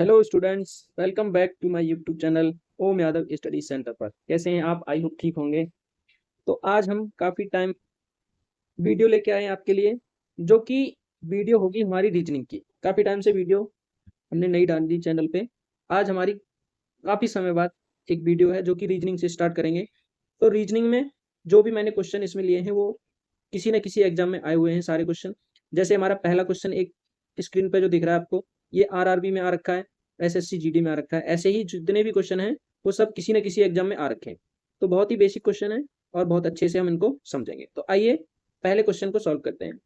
Hello students, welcome back to my YouTube channel Om Yadav study centre पर। कैसे हैं आप? आई होप ठीक होंगे। तो आज हम काफ़ी टाइम वीडियो लेके आए हैं आपके लिए, जो कि वीडियो होगी हमारी रीजनिंग की। काफ़ी टाइम से वीडियो हमने नहीं डाल दी चैनल पे। आज हमारी काफ़ी समय बाद एक वीडियो है जो कि रीजनिंग से स्टार्ट करेंगे। तो रीजनिंग में जो भी मैंने क्वेश्चन इसमें लिए हैं वो किसी न किसी एग्जाम में आए हुए हैं सारे क्वेश्चन। जैसे हमारा पहला क्वेश्चन एक स्क्रीन पे जो दिख रहा है आपको, ये आरआरबी में आ रखा है, एसएससी जीडी में आ रखा है। ऐसे ही जितने भी क्वेश्चन हैं वो सब किसी न किसी एग्जाम में आ रखे हैं। तो बहुत ही बेसिक क्वेश्चन है और बहुत अच्छे से हम इनको समझेंगे। तो आइए पहले क्वेश्चन को सॉल्व करते हैं।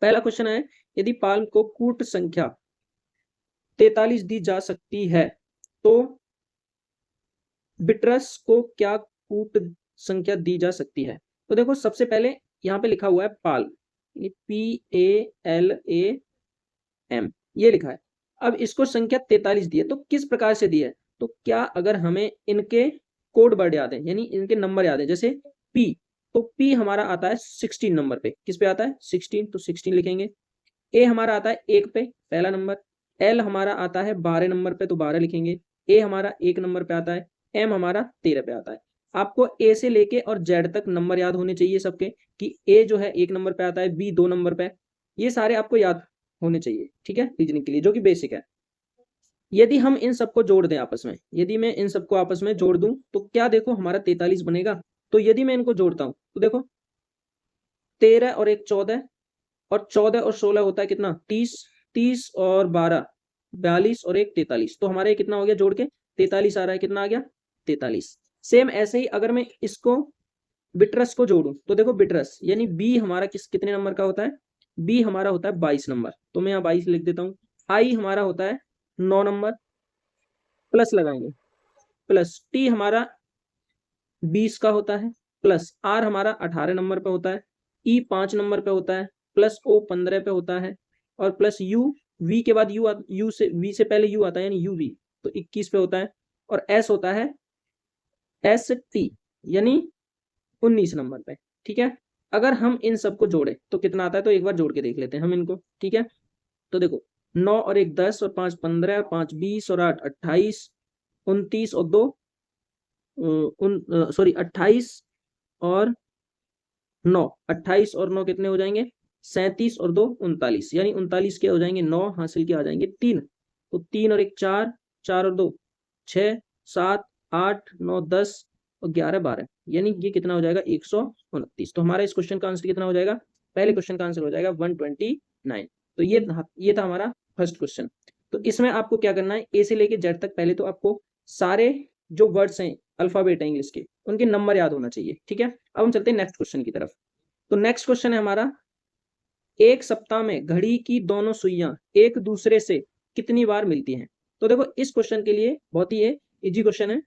पहला क्वेश्चन है, यदि पाल को कूट संख्या 43 दी जा सकती है तो बिट्रस को क्या कूट संख्या दी जा सकती है। तो देखो, सबसे पहले यहाँ पे लिखा हुआ है पाल, PALAM, ये लिखा है। अब इसको संख्या 43 दी है, तो किस प्रकार से दी है? तो क्या अगर हमें इनके कोड वर्ड याद है, यानी इनके नंबर याद है, जैसे P, तो P हमारा आता है 16 नंबर पे। किस पे आता है? 16, तो 16 लिखेंगे। A हमारा आता है 1 पे, पहला नंबर। L हमारा आता है 12 नंबर पे, तो 12 लिखेंगे। A हमारा 1 नंबर पे आता है। M हमारा 13 पे आता है। आपको A से लेके और Z तक नंबर याद होने चाहिए सबके, कि A जो है 1 नंबर पे आता है, B 2 नंबर पे। ये सारे आपको याद होने चाहिए, ठीक है, रीजनिंग के लिए, जो कि बेसिक है। यदि हम इन सबको जोड़ दें आपस में, यदि मैं इन सबको आपस में जोड़ दूं तो क्या देखो हमारा 43 बनेगा। तो यदि मैं इनको जोड़ता हूं तो देखो, 13 और 1 14, और 14 और 16 होता है कितना? 30। 30 और 12 42, और 1 43। तो हमारा ये कितना हो गया जोड़ के? 43 आ रहा है। कितना आ गया? 43। सेम ऐसे ही अगर मैं इसको बिट्रस को जोड़ूं तो देखो, बिट्रस यानी बी हमारा कितने नंबर का होता है? बी हमारा होता है 22 नंबर, तो मैं यहाँ 22 लिख देता हूँ। आई हमारा होता है 9 नंबर, प्लस लगाएंगे, प्लस टी हमारा 20 का होता है, प्लस आर हमारा 18 नंबर पे होता है, ई 5 नंबर पे होता है, प्लस ओ 15 पे होता है, और प्लस यू, वी के बाद यू से, वी से पहले यू आता है, यानी यू वी, तो 21 पे होता है। और एस होता है एस टी, यानी 19 नंबर पे। ठीक है, अगर हम इन सबको जोड़े तो कितना आता है? तो एक बार जोड़ के देख लेते हैं हम इनको। ठीक है, तो देखो, 9 और 1 10, और 5 15, और 5 20, और 8 28, 29 और 2 सॉरी 28 और 9, 28 और 9 कितने हो जाएंगे? 37, और 2 39, यानी 39 के हो जाएंगे 9 हासिल के आ जाएंगे 3। तो 3 और 1 4, 4 और 2 6, 7 8 9 10 और 11 12, यानी ये कितना हो जाएगा? 129। तो हमारा इस क्वेश्चन का आंसर कितना हो जाएगा? पहले क्वेश्चन का आंसर हो जाएगा 129। तो ये था हमारा फर्स्ट क्वेश्चन। तो इसमें आपको क्या करना है, ए से लेके जेड तक पहले तो आपको सारे जो वर्ड्स हैं, अल्फाबेट है इंग्लिश के, उनके नंबर याद होना चाहिए। ठीक है, अब हम चलते हैं नेक्स्ट क्वेश्चन की तरफ। तो नेक्स्ट क्वेश्चन है हमारा, एक सप्ताह में घड़ी की दोनों सुइयां एक दूसरे से कितनी बार मिलती हैं। तो देखो, इस क्वेश्चन के लिए बहुत ही इजी क्वेश्चन है।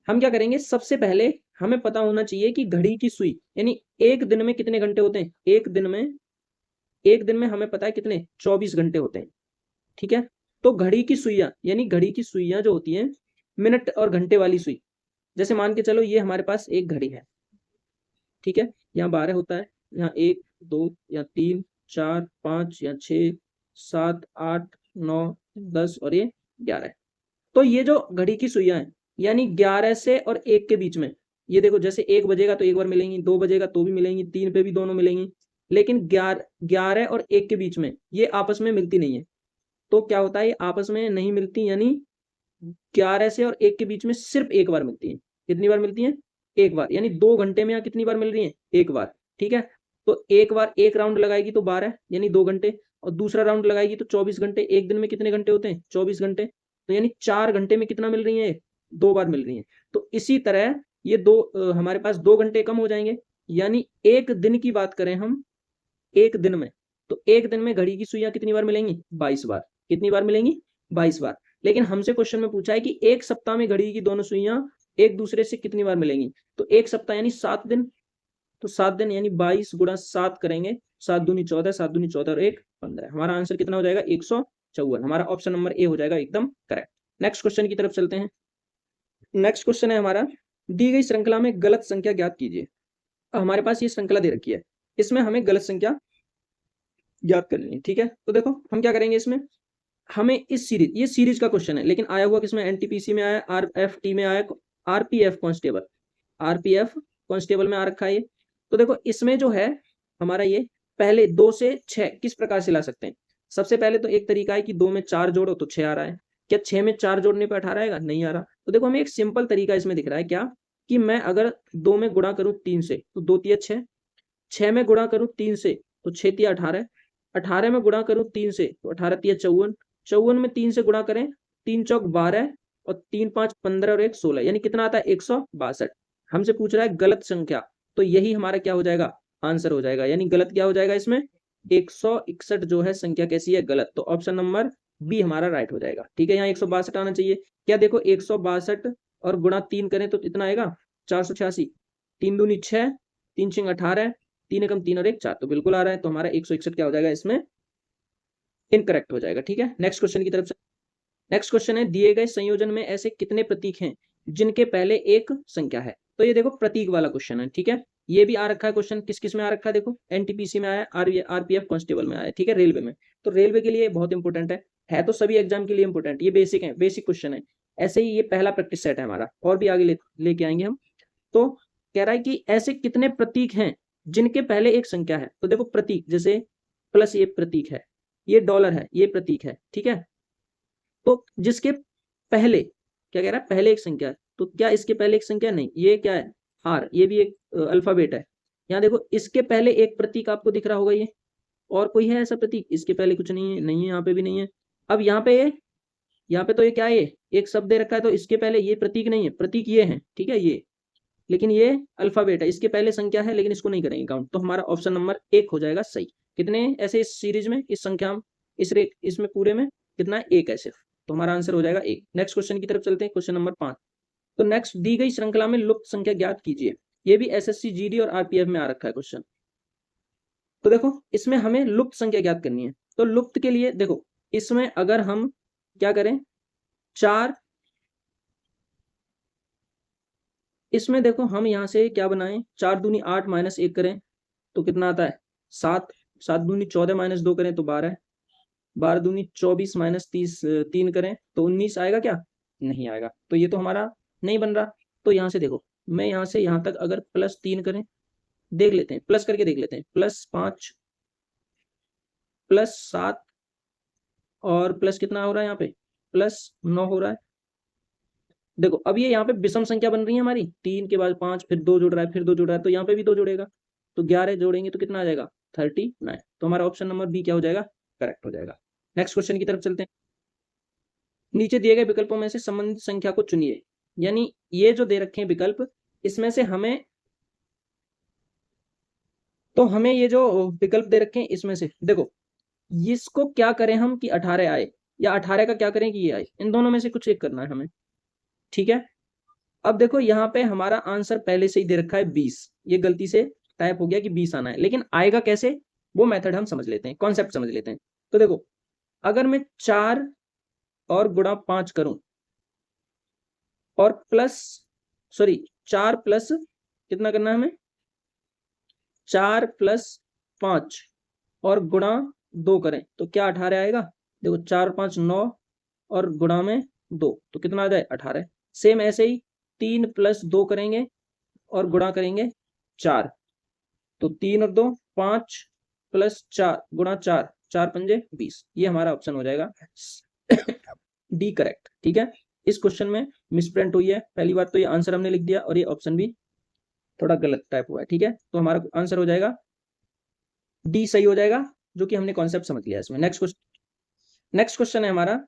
हम क्या करेंगे, सबसे पहले हमें पता होना चाहिए कि घड़ी की सुई, यानी एक दिन में कितने घंटे होते हैं। एक दिन में हमें पता है कितने? 24 घंटे होते हैं। ठीक है, तो घड़ी की सुइयां, यानी घड़ी की सुइयां जो होती हैं, मिनट और घंटे वाली सुई। जैसे मान के चलो ये हमारे पास एक घड़ी है। ठीक है, यहाँ 12 होता है, यहाँ 1 2 या 3 4 5 या 6 7 8 9 10, और ये 11 है। तो ये जो घड़ी की सुइयां हैं, यानी 11 से और 1 के बीच में, ये देखो, जैसे 1 बजेगा तो एक बार मिलेंगी, 2 बजेगा तो भी मिलेंगी, 3 पे भी दोनों मिलेंगी। लेकिन 11 और 1 के बीच में ये आपस में मिलती नहीं है। तो क्या होता है, ये आपस में नहीं मिलती, यानी 11 से और 1 के बीच में सिर्फ एक बार मिलती है। कितनी बार मिलती है? एक बार, यानी 2 घंटे में यहाँ कितनी बार मिल रही है? एक बार। ठीक है, तो एक बार एक राउंड लगाएगी तो 12, यानी 2 घंटे, और दूसरा राउंड लगाएगी तो 24 घंटे। एक दिन में कितने घंटे होते हैं? 24 घंटे। तो यानी 4 घंटे में कितना मिल रही है? 2 बार मिल रही है। तो इसी तरह ये हमारे पास 2 घंटे कम हो जाएंगे, यानी एक दिन की बात करें हम, एक दिन में, तो एक दिन में घड़ी की सुइयां कितनी बार मिलेंगी? 22 बार। कितनी बार मिलेंगी? 22 बार। लेकिन हमसे क्वेश्चन में पूछा है कि एक सप्ताह में घड़ी की दोनों सुइयां एक दूसरे से कितनी बार मिलेंगी। तो एक सप्ताह यानी 7 दिन, तो 7 दिन यानी 22 गुणा 7 करेंगे, 7 दूनी 14, 7 दूनी 14 और 1 15। हमारा आंसर कितना हो जाएगा? 154। हमारा ऑप्शन नंबर ए हो जाएगा एकदम करेक्ट। नेक्स्ट क्वेश्चन की तरफ चलते हैं। नेक्स्ट क्वेश्चन है हमारा, दी गई श्रृंखला में गलत संख्या ज्ञात कीजिए। हमारे पास ये श्रृंखला दे रखी है, इसमें हमें गलत संख्या ज्ञात करनी है। ठीक है, तो देखो हम क्या करेंगे इसमें, हमें इस सीरीज, ये सीरीज का क्वेश्चन है, लेकिन आया हुआ किसमें, एनटीपीसी में आया, आरएफटी में आया, आरपीएफ कांस्टेबल, आरपीएफ कांस्टेबल में आ रखा है ये। तो देखो इसमें जो है हमारा ये पहले 2 से 6 किस प्रकार से ला सकते हैं। सबसे पहले तो एक तरीका है कि 2 में 4 जोड़ो तो 6 आ रहा है। क्या 6 में 4 जोड़ने पर 18 आएगा? नहीं आ रहा। तो देखो हमें एक सिंपल तरीका इसमें दिख रहा है, क्या कि मैं अगर 2 में गुणा करूं 3 से तो 2 तिया 6, 6 में गुणा करूं 3 से तो 6 तिया 18, 18 में गुणा करूं 3 से तो 18 तिया 54, 54 में 3 से गुणा करें, 3 चौक 12 और 3 5 15 और 1 16, यानी कितना आता है 162। हमसे पूछ रहा है गलत संख्या, तो यही हमारा क्या हो जाएगा, आंसर हो जाएगा। यानी गलत क्या हो जाएगा इसमें, 161 जो है संख्या कैसी है, गलत। तो ऑप्शन नंबर बी हमारा राइट हो जाएगा। ठीक है, यहाँ 162 आना चाहिए। क्या देखो 162 और गुणा 3 करें तो कितना आएगा, 486, 3 दूनी 6, 3 छिंग 18, 3 एकम 3 और 1 4, तो बिल्कुल आ रहा है। तो हमारा 161 क्या हो जाएगा इसमें, इनकरेक्ट हो जाएगा। ठीक है, नेक्स्ट क्वेश्चन की तरफ से। नेक्स्ट क्वेश्चन है, दिए गए संयोजन में ऐसे कितने प्रतीक हैं जिनके पहले एक संख्या है। तो ये देखो प्रतीक वाला क्वेश्चन है। ठीक है, ये भी आ रखा है क्वेश्चन, किस किस में आ रखा है, देखो एनटीपीसी में आया, आरपीएफ कांस्टेबल में आया, ठीक है, रेलवे में। तो रेलवे के लिए बहुत इंपॉर्टेंट है तो सभी एग्जाम के लिए इंपॉर्टेंट, ये बेसिक है, बेसिक क्वेश्चन है। ऐसे ही ये पहला प्रैक्टिस सेट है हमारा, और भी आगे लेके आएंगे हम। तो कह रहा है कि ऐसे कितने प्रतीक हैं जिनके पहले एक संख्या है। तो देखो प्रतीक, जैसे प्लस ये प्रतीक है, ये डॉलर है, ये प्रतीक है। ठीक है, तो जिसके पहले क्या कह रहा है, पहले एक संख्या है, तो क्या इसके पहले एक संख्या, नहीं, ये क्या है आर, ये भी एक अल्फाबेट है। यहाँ देखो इसके पहले एक प्रतीक आपको दिख रहा होगा, ये और कोई है ऐसा प्रतीक, इसके पहले कुछ नहीं है, नहीं है, यहाँ पे भी नहीं है। अब यहाँ पे ये, यहाँ पे तो ये क्या है, ये एक शब्द दे रखा है, तो इसके पहले ये प्रतीक नहीं है, प्रतीक ये है, ठीक है ये, लेकिन ये अल्फाबेट है, इसके पहले संख्या है लेकिन इसको नहीं करेंगे काउंट। तो हमारा ऑप्शन नंबर 1 हो जाएगा सही। कितने ऐसे इस सीरीज में, इस संख्या इसमें पूरे में कितना है, 1 है सिर्फ। तो हमारा आंसर हो जाएगा 1। नेक्स्ट क्वेश्चन की तरफ चलते हैं, क्वेश्चन नंबर 5। तो नेक्स्ट, दी गई श्रृंखला में लुप्त संख्या ज्ञात कीजिए। ये भी एसएससी जीडी और आरपीएफ में आ रखा है क्वेश्चन। तो देखो इसमें हमें लुप्त संख्या ज्ञात करनी है। तो लुप्त के लिए देखो, इसमें अगर हम क्या करें, 4, इसमें देखो हम यहाँ से क्या बनाएं, 4 दूनी 8 माइनस 1 करें तो कितना आता है 7, 7 दूनी 14 माइनस 2 करें तो 12, 12 दूनी 24 माइनस 3 करें तो 19 आएगा क्या, नहीं आएगा। तो ये तो हमारा नहीं बन रहा। तो यहाँ से देखो, मैं यहाँ से यहाँ तक अगर +3 करें, देख लेते हैं, प्लस करके देख लेते हैं, +5 +7 और प्लस कितना हो रहा है यहाँ पे, +9 हो रहा है। देखो अब ये यहाँ पे विषम संख्या बन रही है हमारी, 3 के बाद 5, फिर 2 जुड़ रहा है, फिर 2 जुड़ रहा है, तो यहाँ पे भी 2 जुड़ेगा, तो 11 जोड़ेंगे तो कितना आ जाएगा 39। तो हमारा ऑप्शन नंबर बी क्या हो जाएगा, करेक्ट हो जाएगा। नेक्स्ट क्वेश्चन की तरफ चलते हैं। नीचे दिए गए विकल्पों में से संबंधित संख्या को चुनिए। यानी ये जो दे रखे हैं विकल्प, इसमें से हमें, तो हमें ये जो विकल्प दे रखे हैं इसमें से देखो, इसको क्या करें हम कि 18 आए, या 18 का क्या करें कि ये आए, इन दोनों में से कुछ एक करना है हमें। ठीक है, अब देखो यहाँ पे हमारा आंसर पहले से ही दे रखा है 20, ये गलती से टाइप हो गया कि 20 आना है, लेकिन आएगा कैसे वो मेथड हम समझ लेते हैं, कॉन्सेप्ट समझ लेते हैं। तो देखो अगर मैं 4 और गुणा 5 करूं और प्लस, सॉरी 4 प्लस कितना करना है हमें, 4 + 5 और गुणा 2 करें तो क्या 18 आएगा। देखो 4 5 9 और गुणा में 2 तो कितना आ जाए 18। सेम ऐसे ही 3 + 2 करेंगे और गुणा करेंगे 4, तो 3 और 2 5 + 4 गुणा 4, 4 पंजे 20। ये हमारा ऑप्शन हो जाएगा डी करेक्ट। ठीक है, इस क्वेश्चन में मिसप्रिंट हुई है, पहली बात तो ये आंसर हमने लिख दिया और ये ऑप्शन भी थोड़ा गलत टाइप हुआ है। ठीक है, तो हमारा आंसर हो जाएगा डी सही हो जाएगा, जो कि हमने कॉन्सेप्ट समझ लिया इसमें। नेक्स्ट क्वेश्चन है हमारा,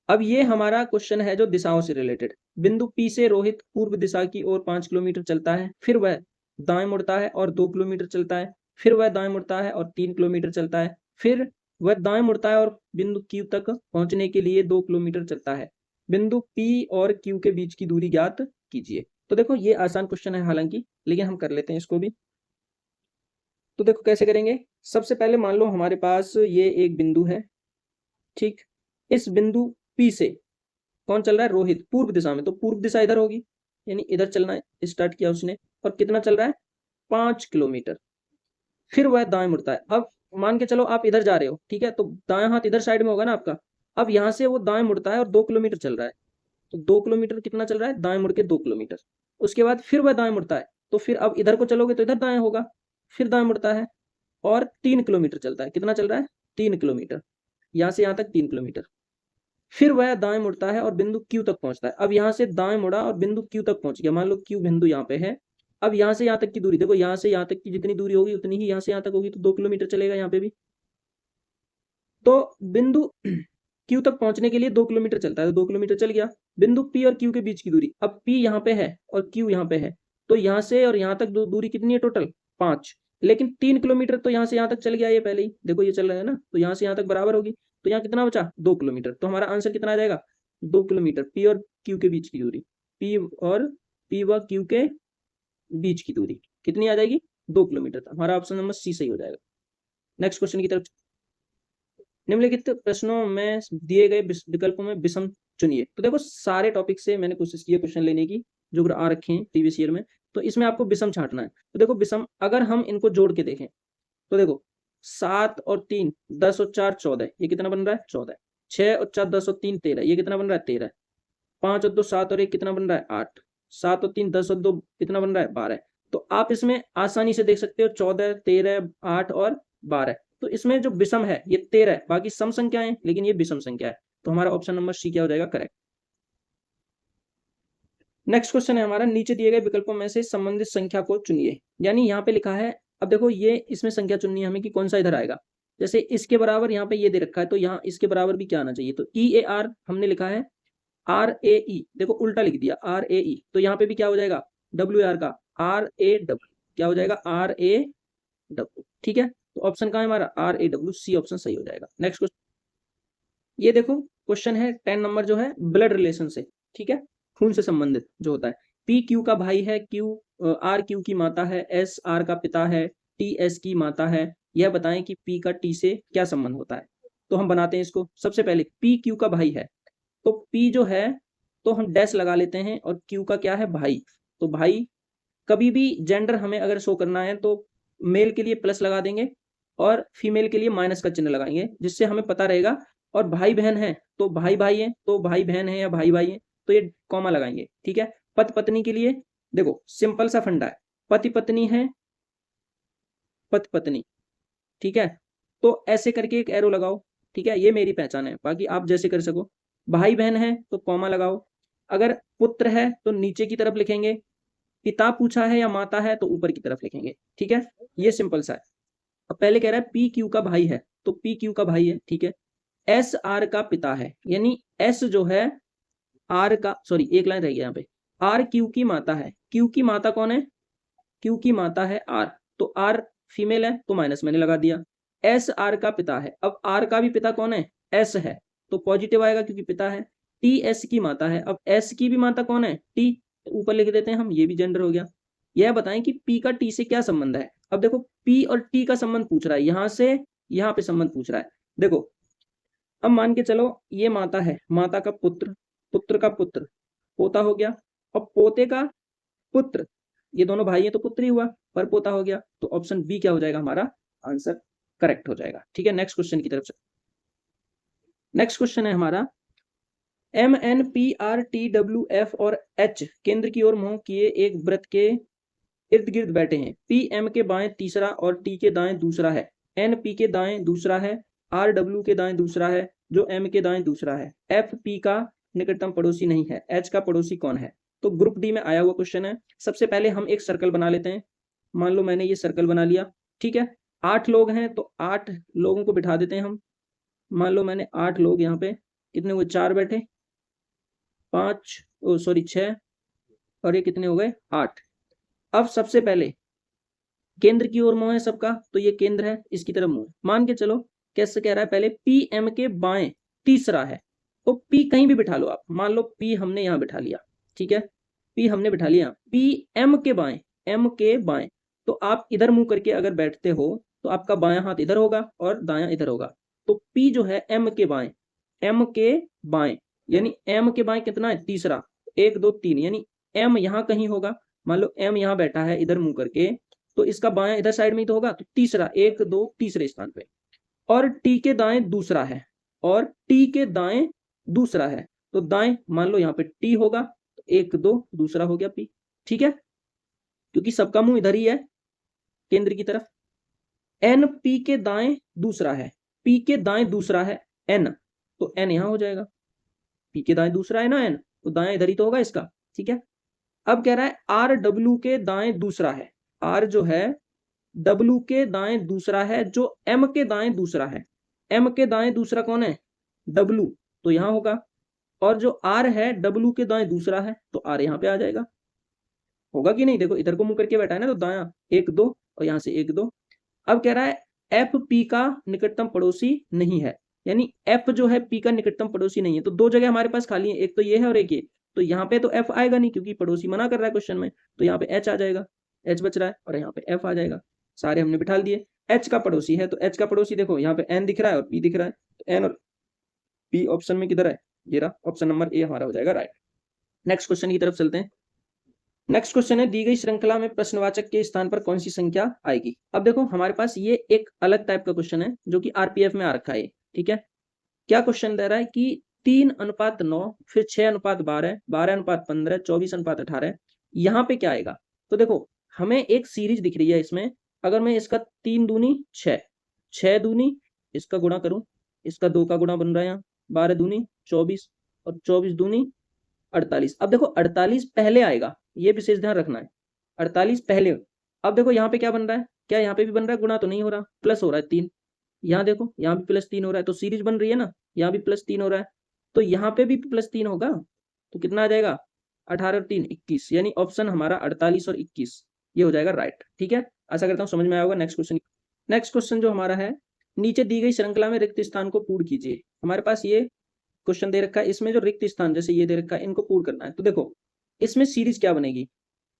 अब ये हमारा क्वेश्चन है जो दिशाओं से रिलेटेड। बिंदु पी से रोहित पूर्व दिशा की ओर 5 किलोमीटर चलता है, फिर वह दाएं मुड़ता है और 2 किलोमीटर चलता है, फिर वह दाएं मुड़ता है और 3 किलोमीटर चलता है, फिर वह दाएं मुड़ता है और बिंदु क्यू तक पहुंचने के लिए 2 किलोमीटर चलता है। बिंदु पी और क्यू के बीच की दूरी ज्ञात कीजिए। तो देखो ये आसान क्वेश्चन है हालांकि, लेकिन हम कर लेते हैं इसको भी। तो देखो कैसे करेंगे, सबसे पहले मान लो हमारे पास ये एक बिंदु है, ठीक, इस बिंदु पी से कौन चल रहा है, रोहित, पूर्व दिशा में, तो पूर्व दिशा इधर होगी, यानी इधर चलना स्टार्ट किया उसने, और कितना चल रहा है 5 किलोमीटर, फिर वह दाएं मुड़ता है। अब मान के चलो आप इधर जा रहे हो, ठीक है, तो दायां हाथ इधर साइड में होगा ना आपका। अब यहाँ से वो दाएं मुड़ता है और 2 किलोमीटर चल रहा है, तो 2 किलोमीटर कितना चल रहा है, दाएं मुड़ के 2 किलोमीटर। उसके बाद फिर वह दाएं मुड़ता है, तो फिर अब इधर को चलोगे तो इधर दाएं होगा, फिर दाएं मुड़ता है और 3 किलोमीटर चलता है। कितना चल रहा है, 3 किलोमीटर, यहाँ से यहाँ तक 3 किलोमीटर। फिर वह दाएं मुड़ता है और बिंदु क्यू तक पहुंचता है। अब यहाँ से दाएं मुड़ा और बिंदु क्यू तक पहुंच गया, मान लो क्यू बिंदु यहाँ पे है। अब यहाँ से यहाँ तक की दूरी देखो, यहाँ से यहाँ तक की जितनी दूरी होगी उतनी ही यहाँ से यहाँ तक होगी, तो 2 किलोमीटर चलेगा यहाँ पे भी। तो बिंदु क्यू तक पहुंचने के लिए 2 किलोमीटर चलता है, तो 2 किलोमीटर चल गया। बिंदु पी और क्यू के बीच की दूरी, अब पी यहाँ पे है और क्यू यहाँ पे है, तो यहाँ से और यहाँ तक दूरी कितनी है टोटल, 5। लेकिन 3 किलोमीटर तो यहाँ से यहाँ तक चल गया ये पहले ही, देखो ये चल रहा है ना, तो यहाँ से यहाँ तक बराबर होगी, तो यहाँ कितना बचा, 2 किलोमीटर। तो हमारा आंसर कितना आ जाएगा, 2 किलोमीटर, पी और क्यू के बीच की दूरी, पी व क्यू के बीच की दूरी कितनी आ जाएगी, 2 किलोमीटर। हमारा ऑप्शन नंबर सी सही हो जाएगा। नेक्स्ट क्वेश्चन की तरफ, निम्नलिखित प्रश्नों में दिए गए विकल्पों में विषम चुनिए। तो देखो सारे टॉपिक से मैंने कोशिश की है क्वेश्चन लेने की जो आ रखे हैं प्रीवियस ईयर में, तो इसमें आपको विषम छांटना है। तो देखो विषम अगर हम इनको जोड़ के देखें तो देखो 7 और 3 10 और 4 14, ये कितना बन रहा है 14। 6 और 4 10 और 3 13, ये कितना बन रहा है 13। 5 और 2 7 और 1 कितना बन रहा है 8। 7 और 3 10 और 2 कितना बन रहा है 12। तो आप इसमें आसानी से देख सकते हो 14 13 8 और 12। तो इसमें जो विषम है ये 13 है, बाकी सम संख्या है लेकिन ये विषम संख्या है। तो हमारा ऑप्शन नंबर सी क्या हो जाएगा, करेक्ट। नेक्स्ट क्वेश्चन है हमारा, नीचे दिए गए विकल्पों में से संबंधित संख्या को चुनिए। यानी यहाँ पे लिखा है, अब देखो ये इसमें संख्या चुननी है हमें कि कौन सा इधर आएगा। जैसे इसके बराबर यहाँ पे ये दे रखा है, तो यहाँ इसके बराबर भी क्या आना चाहिए, तो ई ए आर हमने लिखा है आर ए ई, देखो उल्टा लिख दिया आर ए ई, तो यहाँ पे भी क्या हो जाएगा डब्ल्यू आर का आर ए डब्ल्यू, क्या हो जाएगा आर ए डब्ल्यू। ठीक है, तो ऑप्शन कहाँ है हमारा R A W, C option सही हो जाएगा। नेक्स्ट क्वेश्चन, ये देखो क्वेश्चन है 10 नंबर जो है ब्लड रिलेशन से, ठीक है, खून से संबंधित जो होता है। पी क्यू का भाई है, क्यू आर क्यू की माता है, एस आर का पिता है, टी एस की माता है। यह बताएं कि पी का टी से क्या संबंध होता है। तो हम बनाते हैं इसको। सबसे पहले पी क्यू का भाई है, तो पी जो है तो हम डैश लगा लेते हैं, और क्यू का क्या है भाई, तो भाई। कभी भी जेंडर हमें अगर शो करना है तो मेल के लिए प्लस लगा देंगे और फीमेल के लिए माइनस का चिन्ह लगाएंगे, जिससे हमें पता रहेगा। और भाई बहन है तो भाई भाई है, तो भाई बहन है या भाई भाई है तो ये कॉमा लगाएंगे, ठीक है। पति पत्नी के लिए देखो सिंपल सा फंडा है, पति पत्नी है, पति पत्नी, ठीक है। तो ऐसे करके एक एरो लगाओ, ठीक है, ये मेरी पहचान है, बाकी आप जैसे कर सको। भाई बहन है तो कॉमा लगाओ। अगर पुत्र है तो नीचे की तरफ लिखेंगे, पिता पूछा है या माता है तो ऊपर की तरफ लिखेंगे, ठीक है। ये सिंपल सा है। अब पहले कह रहा है पी क्यू का भाई है, तो पी क्यू का भाई है, ठीक है। एस आर का पिता है, यानी एस जो है आर का, सॉरी एक लाइन रह गया यहाँ पे, आर क्यू की माता है। क्यू की माता कौन है, क्यू की माता है आर, तो आर फीमेल है तो माइनस मैंने लगा दिया। एस आर का पिता है, अब आर का भी पिता कौन है, एस है, तो पॉजिटिव आएगा क्योंकि पिता है। टी एस की माता है, अब एस की भी माता कौन है, टी, तो ऊपर लिख देते हैं हम, ये भी जेंडर हो गया। यह बताएं कि पी का टी से क्या संबंध है। अब देखो पी और टी का संबंध पूछ रहा है, यहां से यहाँ पे संबंध पूछ रहा है। देखो अब मान के चलो ये माता है, माता का पुत्र, पुत्र का पुत्र पोता हो गया, और पोते का पुत्र, ये दोनों भाई हैं तो पुत्र ही हुआ, पर पोता हो गया। तो ऑप्शन बी क्या हो जाएगा, हमारा आंसर करेक्ट हो जाएगा। ठीक है, नेक्स्ट क्वेश्चन की तरफ से। नेक्स्ट क्वेश्चन है हमारा, M N P R T W F और एच केंद्र की ओर मुंह किए एक वृत्त के इर्द गिर्द बैठे हैं। पी एम के बाएं तीसरा और टी के दाएं दूसरा है, एन पी के दाएं दूसरा है, आर डब्ल्यू के दाएं दूसरा है, जो एम के दाएं दूसरा है। एफ पी का निकटतम पड़ोसी नहीं है, एच का पड़ोसी कौन है। तो ग्रुप डी में आया हुआ क्वेश्चन है। सबसे पहले हम एक सर्कल बना लेते हैं। मान लो मैंने ये सर्कल बना लिया, ठीक है। 8 लोग हैं तो 8 लोगों को बिठा देते हैं हम। मान लो मैंने 8 लोग यहाँ पे, कितने हुए 4 बैठे, 5 सॉरी 6, और ये कितने हो गए 8। अब सबसे पहले केंद्र की ओर मुंह है सबका, तो ये केंद्र है, इसकी तरफ मुंह। मान के चलो कैसे कह रहा है, पहले पी एम के बाएं तीसरा है, तो पी कहीं भी बिठा लो आप। मान लो पी हमने यहाँ बिठा लिया, ठीक है, पी हमने बिठा लिया। पी एम के बाएं, एम के बाएं, तो आप इधर मुंह करके अगर बैठते हो तो आपका बायां हाथ इधर होगा और दायां इधर होगा। तो पी जो है एम के बाएं, एम के बाएं, यानी एम के बाएं कितना है तीसरा, 1 2 3, यानी एम यहाँ कहीं होगा। मान लो एम यहाँ बैठा है इधर मुंह करके, तो इसका बायां इधर साइड में ही तो होगा, तो तीसरा 1 2 तीसरे स्थान पे। और टी के दाएं दूसरा है, और टी के दाएं दूसरा है, तो दाएं मान लो यहाँ पे टी होगा, तो 1 2 दूसरा हो गया पी। ठीक है, क्योंकि सबका मुंह इधर ही है केंद्र की तरफ। एन पी के दाएं दूसरा है, पी के दाएं दूसरा है एन, तो एन यहां हो जाएगा, पी के दाएं दूसरा है ना एन, तो दाएं इधर ही तो होगा इसका। ठीक है, अब कह रहा है आर डब्ल्यू के दाएं दूसरा है, आर जो है डब्ल्यू के दाएं दूसरा है, जो एम के दाएं दूसरा है, एम के दाएं दूसरा कौन है, डब्ल्यू, तो यहां होगा। और जो आर है डब्ल्यू के दाएं दूसरा है, तो आर यहां पे आ जाएगा, होगा कि नहीं, देखो इधर को मुंह करके बैठा है ना, तो दाया 1 2 और यहां से 1 2। अब कह रहा है एफ पी का निकटतम पड़ोसी नहीं है, यानी एफ जो है पी का निकटतम पड़ोसी नहीं है, तो दो जगह हमारे पास खाली है, एक तो ये है और एक ये, तो यहाँ पे तो एफ आएगा नहीं क्योंकि पड़ोसी मना कर रहा है क्वेश्चन में, तो यहाँ पे एच आ जाएगा, एच बच रहा है, और यहाँ पे एफ आ जाएगा। सारे हमने बिठा दिए। एच का पड़ोसी है, तो एच का पड़ोसी देखो यहाँ पे एन दिख रहा है और पी दिख रहा है, तो एन और पी ऑप्शन में किधर है, ये रहा, ऑप्शन नंबर ए हमारा हो जाएगा राइट। नेक्स्ट क्वेश्चन की तरफ चलते हैं। नेक्स्ट क्वेश्चन है, दी गई श्रृंखला में प्रश्नवाचक के स्थान पर कौन सी संख्या आएगी। अब देखो हमारे पास ये एक अलग टाइप का क्वेश्चन है जो कि आरपीएफ में आ रखा है। ठीक है, क्या क्वेश्चन दे रहा है कि 3:9, फिर 6:12, 12:15, 24:18, यहाँ पे क्या आएगा। तो देखो हमें एक सीरीज दिख रही है इसमें, अगर मैं इसका 3 दूनी 6, 6 दूनी इसका गुणा करूं, इसका 2 का गुणा बन रहा है यहाँ, 12 दूनी 24 और 24 दूनी 48। अब देखो 48 पहले आएगा, ये विशेष ध्यान रखना है, 48 पहले। अब देखो यहाँ पे क्या बन रहा है, क्या यहाँ पे भी बन रहा है, गुणा तो नहीं हो रहा, प्लस हो रहा है 3, यहाँ देखो यहाँ भी +3 हो रहा है, तो सीरीज बन रही है ना, यहाँ भी +3 हो रहा है, तो यहाँ पे भी +3 होगा, तो कितना आ जाएगा 18 और 3 21, यानी ऑप्शन हमारा 48 और 21 ये हो जाएगा राइट। ठीक है, आशा करता हूँ समझ में आया होगा। नेक्स्ट क्वेश्चन जो हमारा है, नीचे दी गई श्रृंखला में रिक्त स्थान को पूर्ण कीजिए। हमारे पास ये क्वेश्चन दे रखा है, इसमें जो रिक्त स्थान जैसे ये दे रखा है इनको पूर्ण करना है। तो देखो इसमें सीरीज क्या बनेगी,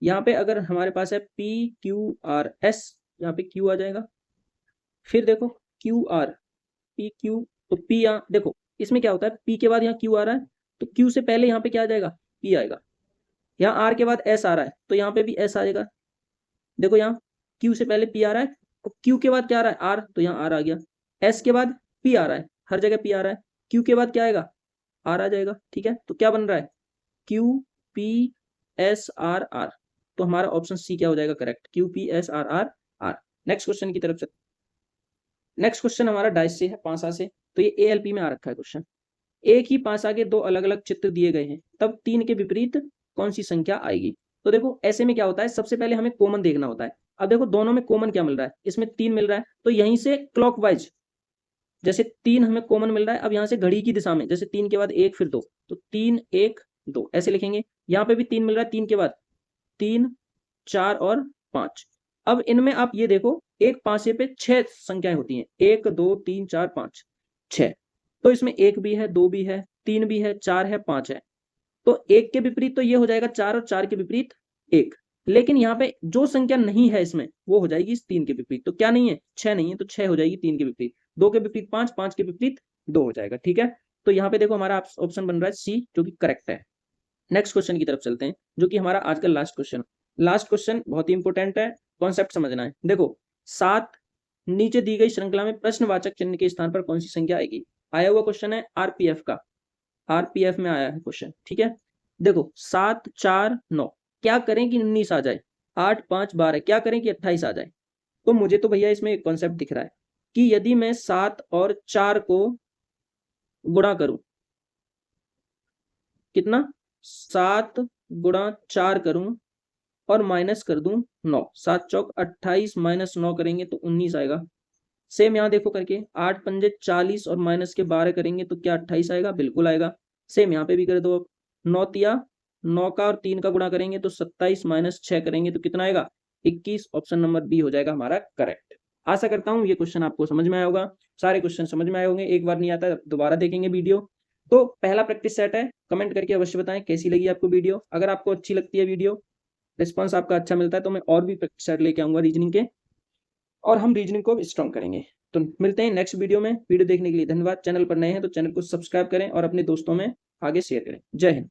यहाँ पे अगर हमारे पास है पी क्यू आर एस, यहाँ पे क्यू आ जाएगा, फिर देखो क्यू आर पी क्यू, तो पी यहाँ देखो इसमें क्या होता है, पी के बाद यहाँ क्यू आ रहा है, तो क्यू से पहले यहाँ पे क्या आ जाएगा, पी आएगा। यहाँ आर के बाद एस आ रहा है, तो यहाँ पे भी एस आ जाएगा। देखो यहाँ क्यू से पहले पी आ रहा है, तो क्यू के बाद क्या आ रहा है, आर, तो यहाँ आर आ गया। एस के बाद पी आ रहा है, हर जगह पी आ रहा है, क्यू के बाद क्या आएगा, आर आ जाएगा। ठीक है, तो क्या बन रहा है, Q P S R R, तो हमारा ऑप्शन सी क्या हो जाएगा correct, Q P S R R R. Next question की तरफ से, नेक्स्ट क्वेश्चन हमारा डाइस से है, पांसा से, तो ये एएलपी में आ रखा है क्वेश्चन। एक ही पांसा के दो अलग अलग चित्र दिए गए हैं, तब 3 के विपरीत कौन सी संख्या आएगी। तो देखो ऐसे में क्या होता है, सबसे पहले हमें कॉमन देखना होता है। अब देखो दोनों में कॉमन क्या मिल रहा है, इसमें 3 मिल रहा है, तो यहीं से क्लॉकवाइज जैसे 3 हमें कॉमन मिल रहा है, अब यहाँ से घड़ी की दिशा में जैसे 3 के बाद 1 फिर 2, तो 3 1 2 ऐसे लिखेंगे। यहाँ पे भी 3 मिल रहा है, 3 के बाद 3 4 और 5। अब इनमें आप ये देखो एक पांसे पे 6 संख्याएं होती हैं, 1 2 3 4 5 6, तो इसमें 1 भी है, 2 भी है, 3 भी है, 4 है, 5 है, तो 1 के विपरीत तो ये हो जाएगा 4 और 4 के विपरीत 1। लेकिन यहाँ पे जो संख्या नहीं है इसमें वो हो जाएगी इस 3 के विपरीत, तो क्या नहीं है, 6 नहीं है, तो 6 हो जाएगी 3 के विपरीत, 2 के विपरीत 5, 5 के विपरीत 2 हो जाएगा। ठीक है, तो यहाँ पे देखो हमारा ऑप्शन बन रहा है सी, जो कि करेक्ट है। नेक्स्ट क्वेश्चन की तरफ चलते हैं, जो कि हमारा आज का लास्ट क्वेश्चन। लास्ट क्वेश्चन बहुत ही इंपॉर्टेंट है, कॉन्सेप्ट समझना है। देखो 7 नीचे दी गई श्रृंखला में प्रश्नवाचक चिन्ह के स्थान पर कौन सी संख्या आएगी। आया हुआ क्वेश्चन है आरपीएफ का, आरपीएफ में आया है क्वेश्चन। ठीक है, देखो 7 4 9, क्या करें कि 19 आ जाए, 8 5 12, क्या करें कि 28 आ जाए। तो मुझे तो भैया इसमें एक कॉन्सेप्ट दिख रहा है कि यदि मैं 7 और 4 को गुणा करूं, कितना 7 गुणा 4 करूं और माइनस कर दूं 9, 7 चौक 28 माइनस 9 करेंगे तो 19 आएगा। सेम यहाँ देखो करके 8 पंजे 40 और माइनस के 12 करेंगे तो क्या 28 आएगा, बिल्कुल आएगा। सेम यहाँ पे भी कर दो, 9 तिया 9 का और 3 का गुणा करेंगे तो 27 माइनस 6 करेंगे तो कितना आएगा 21, ऑप्शन नंबर बी हो जाएगा हमारा करेक्ट। आशा करता हूँ ये क्वेश्चन आपको समझ में आया होगा, सारे क्वेश्चन समझ में आए होंगे। एक बार नहीं आता दोबारा देखेंगे वीडियो। तो पहला प्रैक्टिस सेट है, कमेंट करके अवश्य बताएं कैसी लगी आपको वीडियो। अगर आपको अच्छी लगती है वीडियो, रिस्पांस आपका अच्छा मिलता है, तो मैं और भी प्रैक्टिस सेट लेके आऊंगा रीजनिंग के, और हम रीजनिंग को स्ट्रॉन्ग करेंगे। तो मिलते हैं नेक्स्ट वीडियो में। वीडियो देखने के लिए धन्यवाद। चैनल पर नए हैं तो चैनल को सब्सक्राइब करें और अपने दोस्तों में आगे शेयर करें। जय हिंद।